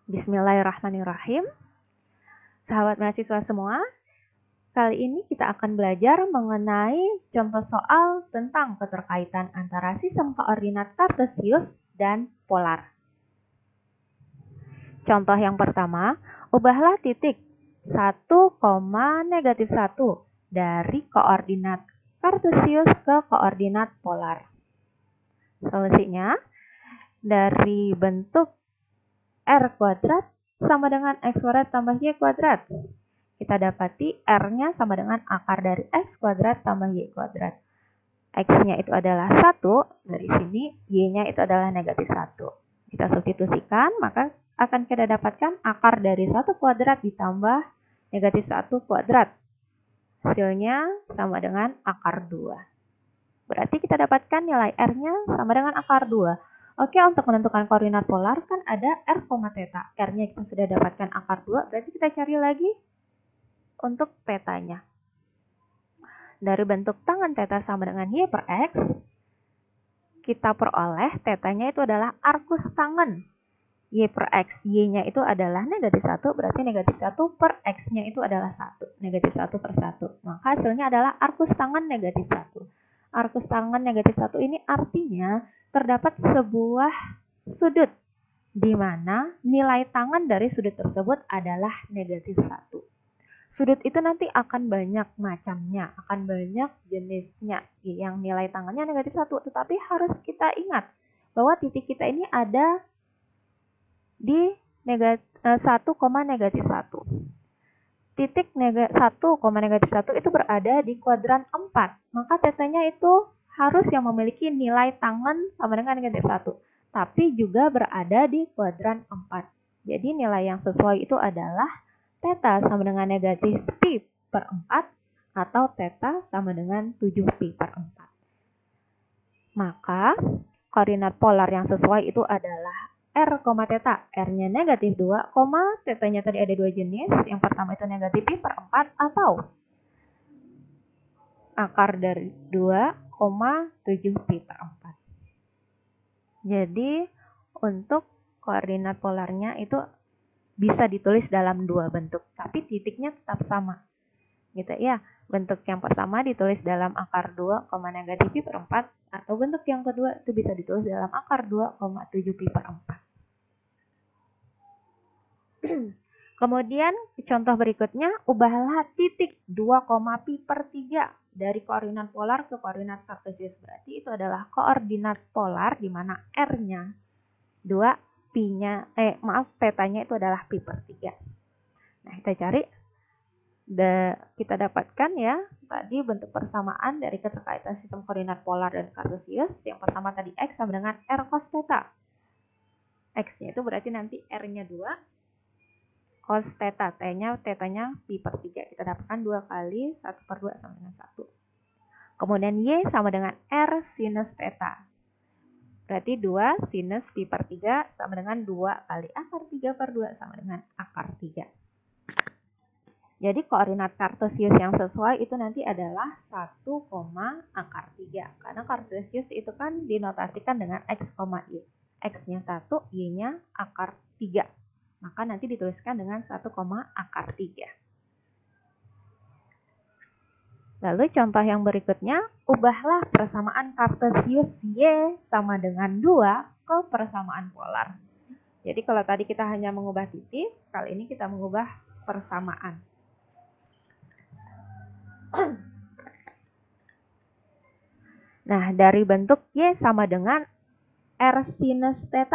Bismillahirrahmanirrahim. Sahabat mahasiswa semua, kali ini kita akan belajar mengenai contoh soal tentang keterkaitan antara sistem koordinat kartesius dan polar. Contoh yang pertama, ubahlah titik 1, -1 dari koordinat kartesius ke koordinat polar. Solusinya, dari bentuk R kuadrat sama dengan X kuadrat tambah Y kuadrat. Kita dapati R-nya sama dengan akar dari X kuadrat tambah Y kuadrat. X-nya itu adalah 1, dari sini Y-nya itu adalah negatif 1. Kita substitusikan, maka akan kita dapatkan akar dari 1 kuadrat ditambah negatif 1 kuadrat. Hasilnya sama dengan akar 2. Berarti kita dapatkan nilai R-nya sama dengan akar 2. Oke, untuk menentukan koordinat polar kan ada R, θ. R-nya kita sudah dapatkan akar 2, berarti kita cari lagi untuk θ-nya. Dari bentuk tangan θ sama dengan Y per X, kita peroleh θ-nya itu adalah arcus tangen Y per X. Y-nya itu adalah negatif 1, berarti negatif 1 per X-nya itu adalah 1. Negatif 1 per 1. Maka hasilnya adalah arcus tangen negatif 1. Arcus tangen negatif 1 ini artinya terdapat sebuah sudut di mana nilai tangen dari sudut tersebut adalah negatif 1. Sudut itu nanti akan banyak macamnya, akan banyak jenisnya yang nilai tangennya negatif 1. Tetapi harus kita ingat bahwa titik kita ini ada di 1, negatif 1. Titik 1, negatif 1 itu berada di kuadran 4. Maka θ-nya itu harus yang memiliki nilai tangen sama dengan negatif 1. Tapi juga berada di kuadran 4. Jadi nilai yang sesuai itu adalah θ sama dengan negatif pi per 4 atau θ sama dengan 7 pi per 4. Maka koordinat polar yang sesuai itu adalah R, θ. R-nya negatif 2, θ-nya tadi ada dua jenis. Yang pertama itu negatif pi per 4 atau akar dari 2, 7 pi per 4. Jadi untuk koordinat polarnya itu bisa ditulis dalam dua bentuk, tapi titiknya tetap sama. Gitu ya. Bentuk yang pertama ditulis dalam akar 2, negatif pi per 4, atau bentuk yang kedua itu bisa ditulis dalam akar 2, 7 pi per 4. Kemudian contoh berikutnya, ubahlah titik 2, pi per 3 dari koordinat polar ke koordinat kartesius. Berarti itu adalah koordinat polar di mana R-nya 2, pi-nya θ-nya itu adalah pi per 3. Nah, kita cari kita dapatkan ya tadi bentuk persamaan dari keterkaitan sistem koordinat polar dan kartesius. Yang pertama tadi X sama dengan R cos θ. X-nya itu berarti nanti R-nya 2 cos θ, θ-nya pi per 3. Kita dapatkan 2 kali 1 per 2 sama dengan 1. Kemudian Y sama dengan R sinus θ. Berarti 2 sinus pi per 3 sama dengan 2 kali akar 3 per 2 sama dengan akar 3. Jadi koordinat kartesius yang sesuai itu nanti adalah 1, akar 3. Karena kartesius itu kan dinotasikan dengan X, Y. X-nya 1, Y-nya akar 3. Maka nanti dituliskan dengan 1, akar 3. Lalu contoh yang berikutnya, ubahlah persamaan kartesius Y sama dengan 2 ke persamaan polar. Jadi kalau tadi kita hanya mengubah titik, kali ini kita mengubah persamaan. Nah, dari bentuk Y sama dengan R sinus θ,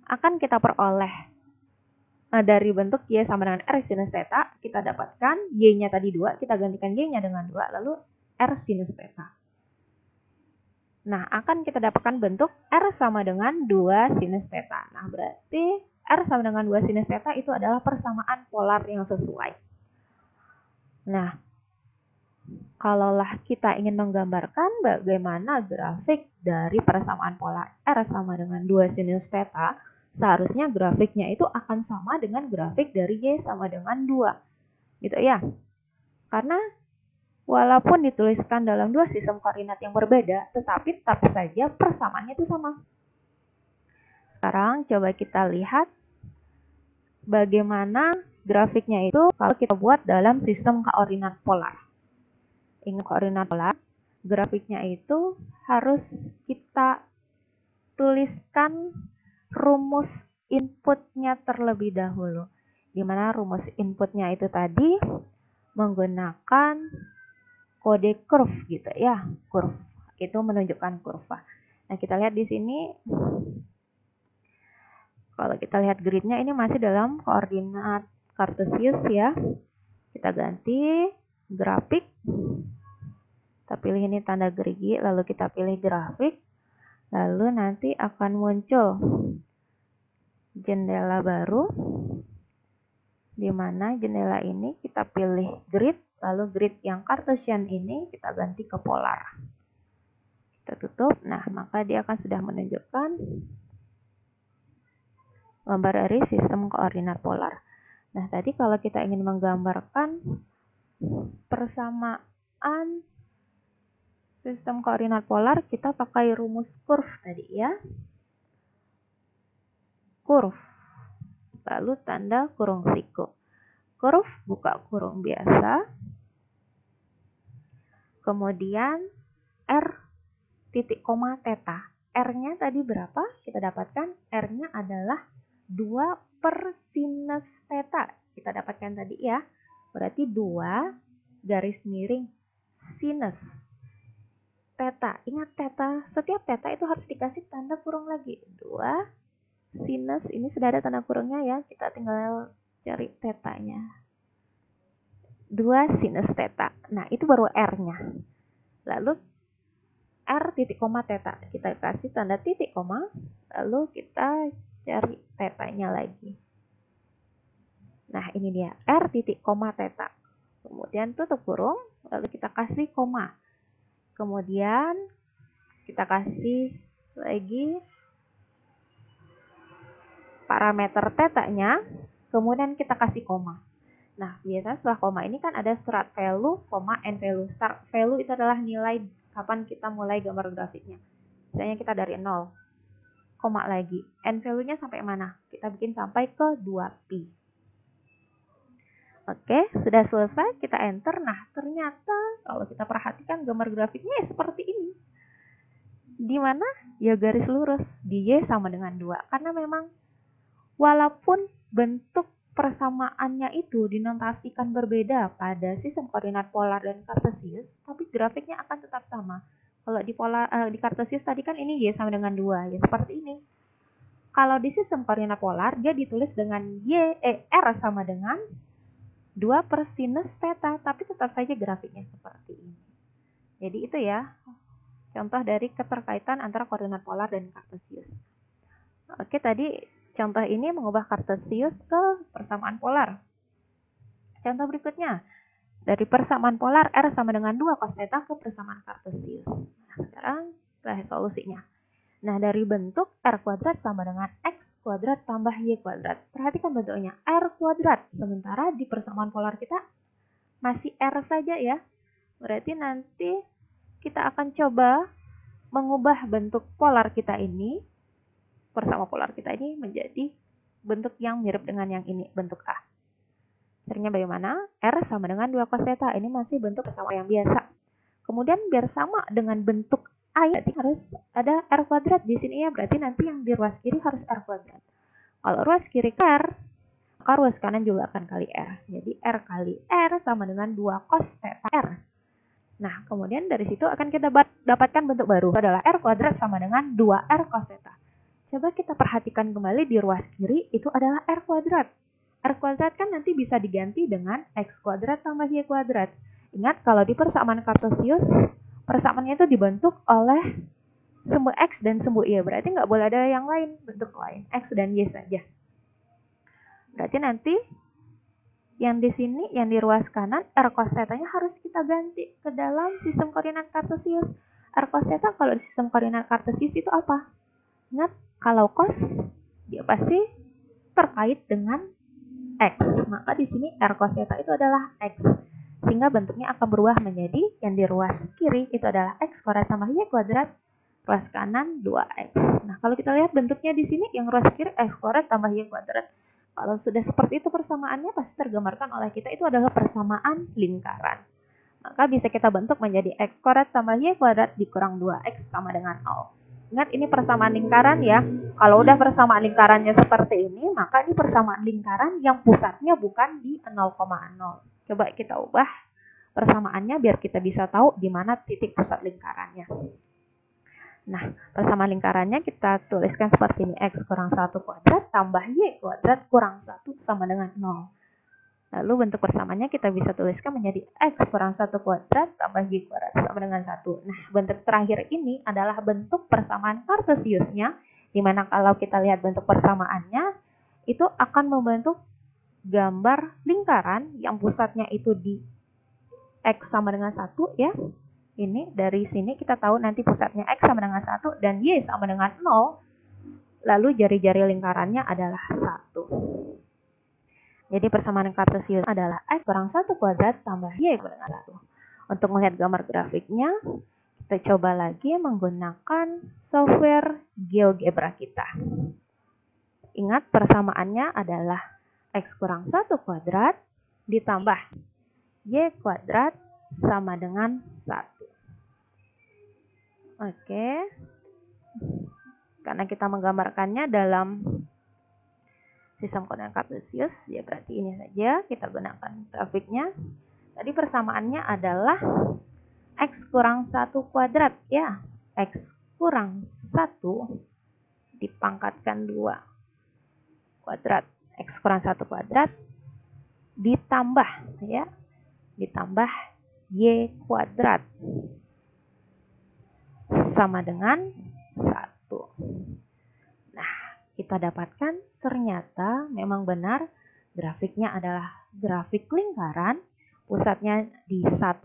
akan kita peroleh dari bentuk Y sama dengan R sinus θ, kita dapatkan Y-nya tadi 2, kita gantikan Y-nya dengan 2, lalu R sinus θ. Nah, akan kita dapatkan bentuk R sama dengan 2 sinus θ. Nah, berarti R sama dengan 2 sinus θ itu adalah persamaan polar yang sesuai. Nah, kalaulah kita ingin menggambarkan bagaimana grafik dari persamaan polar R sama dengan 2 sinus θ, seharusnya grafiknya itu akan sama dengan grafik dari Y sama dengan 2. Gitu ya. Karena walaupun dituliskan dalam dua sistem koordinat yang berbeda, tetapi tetap saja persamaannya itu sama. sekarang coba kita lihat bagaimana grafiknya itu kalau kita buat dalam sistem koordinat polar. Ingat koordinat polar, grafiknya itu harus kita tuliskan rumus inputnya terlebih dahulu. Di mana rumus inputnya itu tadi menggunakan kode curve gitu ya. Curve itu menunjukkan kurva. Nah, kita lihat di sini. Kalau kita lihat gridnya ini masih dalam koordinat Cartesius ya. Kita ganti grafik. Kita pilih ini tanda gerigi, lalu kita pilih grafik. Lalu nanti akan muncul jendela baru. Di mana jendela ini kita pilih grid, lalu grid yang Cartesian ini kita ganti ke polar. Kita tutup. Nah, maka dia akan sudah menunjukkan gambar dari sistem koordinat polar. Nah, tadi kalau kita ingin menggambarkan persamaan sistem koordinat polar, kita pakai rumus curve tadi ya. Curve. Lalu tanda kurung siku. Curve buka kurung biasa. Kemudian R titik koma theta. R-nya tadi berapa? Kita dapatkan R-nya adalah 2 per sinus theta. Kita dapatkan tadi ya. Berarti 2 garis miring sinus theta. Ingat theta, setiap theta itu harus dikasih tanda kurung lagi. 2 sinus, ini sudah ada tanda kurungnya ya. Kita tinggal cari tetanya. 2 sinus theta. Nah, itu baru R-nya. Lalu R titik koma theta. Kita kasih tanda titik koma, lalu kita cari tetanya lagi. Nah, ini dia R titik koma theta. Kemudian tutup kurung, lalu kita kasih koma. Kemudian kita kasih lagi parameter tetanya, kemudian kita kasih koma. Nah, biasanya setelah koma ini kan ada start value, koma, end value. Start value itu adalah nilai kapan kita mulai gambar grafiknya. Misalnya kita dari 0. Koma lagi. End value-nya sampai mana? Kita bikin sampai ke 2pi. Oke, sudah selesai. Kita enter. Nah, ternyata kalau kita perhatikan gambar grafiknya ya seperti ini. Di mana? Ya garis lurus. Di Y sama dengan 2. Karena memang walaupun bentuk persamaannya itu dinotasikan berbeda pada sistem koordinat polar dan Cartesius, tapi grafiknya akan tetap sama. Kalau di Cartesius tadi kan ini Y sama dengan 2, ya seperti ini. Kalau di sistem koordinat polar, dia ditulis dengan R sama dengan 2 per sinus theta, tapi tetap saja grafiknya seperti ini. Jadi itu ya, contoh dari keterkaitan antara koordinat polar dan Cartesius. Oke, tadi contoh ini mengubah Cartesius ke persamaan polar. Contoh berikutnya, dari persamaan polar R sama dengan 2 cos theta ke persamaan Cartesius. Nah, sekarang kita lihat solusinya. Nah, dari bentuk R kuadrat sama dengan X kuadrat tambah Y kuadrat. Perhatikan bentuknya, R kuadrat. Sementara di persamaan polar kita masih R saja ya. Berarti nanti kita akan coba mengubah bentuk polar kita ini, persamaan polar kita ini menjadi bentuk yang mirip dengan yang ini, bentuk A. Caranya bagaimana? R sama dengan 2 cos theta. Ini masih bentuk persamaan yang biasa. Kemudian biar sama dengan bentuk A, berarti harus ada R kuadrat di sini ya. Berarti nanti yang di ruas kiri harus R kuadrat. Kalau ruas kiri R, maka ruas kanan juga akan kali R. Jadi R kali R sama dengan 2 cos theta R. Nah, kemudian dari situ akan kita dapatkan bentuk baru. Itu adalah R kuadrat sama dengan 2R cos theta. Coba kita perhatikan kembali di ruas kiri, itu adalah R kuadrat. R kuadrat kan nanti bisa diganti dengan X kuadrat tambah Y kuadrat. Ingat, kalau di persamaan Cartesius, persamaannya itu dibentuk oleh sumbu X dan sumbu Y. Berarti nggak boleh ada yang lain, bentuk lain. X dan Y saja. Berarti nanti yang di sini, yang di ruas kanan, R cos theta-nya harus kita ganti ke dalam sistem koordinat Cartesius. R cos theta kalau di sistem koordinat Cartesius itu apa? Ingat, kalau cos, dia pasti terkait dengan X. Maka di sini R cos theta itu adalah X. Sehingga bentuknya akan berubah menjadi yang di ruas kiri itu adalah X kuadrat tambah Y kuadrat ruas kanan 2x. Nah, kalau kita lihat bentuknya di sini, yang ruas kiri x kuadrat tambah y kuadrat. Kalau sudah seperti itu persamaannya, pasti tergambarkan oleh kita itu adalah persamaan lingkaran. Maka bisa kita bentuk menjadi x kuadrat tambah y kuadrat dikurang 2x sama dengan 0. Ingat, ini persamaan lingkaran ya. Kalau udah persamaan lingkarannya seperti ini, maka ini persamaan lingkaran yang pusatnya bukan di 0,0. Coba kita ubah persamaannya biar kita bisa tahu di mana titik pusat lingkarannya. Nah, persamaan lingkarannya kita tuliskan seperti ini. X kurang 1 kuadrat tambah y kuadrat kurang 1 sama dengan 0. Lalu bentuk persamaannya kita bisa tuliskan menjadi x kurang 1 kuadrat tambah y kuadrat sama dengan 1. Nah, bentuk terakhir ini adalah bentuk persamaan kartesiusnya, di mana kalau kita lihat bentuk persamaannya, itu akan membentuk gambar lingkaran yang pusatnya itu di x sama dengan 1 ya. Ini dari sini kita tahu nanti pusatnya x sama dengan 1 dan y sama dengan 0. Lalu jari-jari lingkarannya adalah 1. Jadi persamaan kartesius adalah x kurang 1 kuadrat tambah y dengan 1. Untuk melihat gambar grafiknya, kita coba lagi menggunakan software GeoGebra kita. Ingat, persamaannya adalah x kurang 1 kuadrat ditambah y kuadrat sama dengan 1. Oke. Karena kita menggambarkannya dalam sistem koordinat kartesius, ya berarti ini saja kita gunakan grafiknya. Tadi persamaannya adalah x kurang 1 kuadrat ya. X kurang 1 dipangkatkan 2 kuadrat. X kurang 1 kuadrat ditambah ya. Ditambah y kuadrat sama dengan 1. Nah, kita dapatkan ternyata memang benar grafiknya adalah grafik lingkaran, pusatnya di 1,0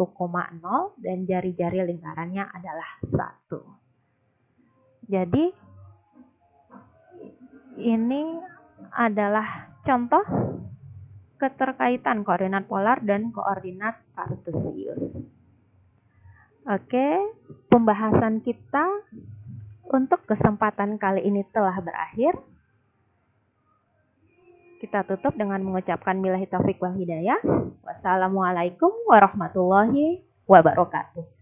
dan jari-jari lingkarannya adalah 1. Jadi ini adalah contoh keterkaitan koordinat polar dan koordinat kartesius. Oke, pembahasan kita untuk kesempatan kali ini telah berakhir. Kita tutup dengan mengucapkan billahi taufiq wal hidayah. Wassalamualaikum warahmatullahi wabarakatuh.